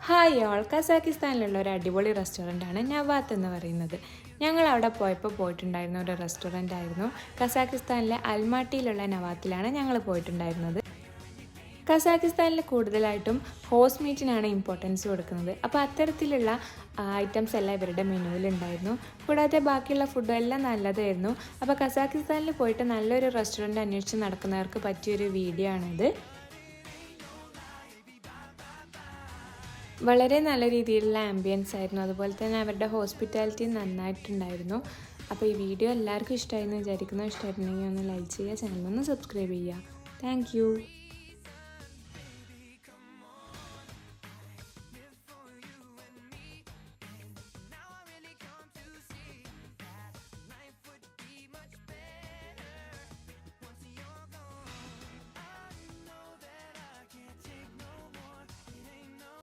Hi all, കസാക്കിസ്ഥാനിലുള്ള ഒരു അടിപൊളി റെസ്റ്റോറൻ്റാണ് നവാത്ത് എന്ന് പറയുന്നത്. ഞങ്ങൾ അവിടെ പോയിട്ടുണ്ടായിരുന്ന ഒരു റെസ്റ്റോറൻ്റ് ആയിരുന്നു. കസാക്കിസ്ഥാനിലെ അൽമാട്ടിയിലുള്ള നവാത്തിലാണ് ഞങ്ങൾ പോയിട്ടുണ്ടായിരുന്നത്. കസാക്കിസ്ഥാനിൽ കൂടുതലായിട്ടും ഹോസ് മീറ്റിനാണ് ഇമ്പോർട്ടൻസ് കൊടുക്കുന്നത്. അപ്പോൾ അത്തരത്തിലുള്ള ഐറ്റംസ് എല്ലാം ഇവരുടെ മെനുവിലുണ്ടായിരുന്നു. കൂടാതെ ബാക്കിയുള്ള ഫുഡും എല്ലാം നല്ലതായിരുന്നു. അപ്പോൾ കസാക്കിസ്ഥാനിൽ പോയിട്ട് നല്ലൊരു റെസ്റ്റോറൻറ്റ് അന്വേഷിച്ച് നടക്കുന്നവർക്ക് പറ്റിയൊരു വീഡിയോ ആണിത്. വളരെ നല്ല രീതിയിലുള്ള ആംബിയൻസ് ആയിരുന്നു. അതുപോലെ തന്നെ അവരുടെ ഹോസ്പിറ്റാലിറ്റി നന്നായിട്ടുണ്ടായിരുന്നു. അപ്പോൾ ഈ വീഡിയോ എല്ലാവർക്കും ഇഷ്ടമായെന്ന് വിചാരിക്കുന്നു. ഇഷ്ടമായിട്ടുണ്ടെങ്കിൽ ഒന്ന് ലൈക്ക് ചെയ്യുക, ചാനൽ ഒന്ന് സബ്സ്ക്രൈബ് ചെയ്യുക. താങ്ക്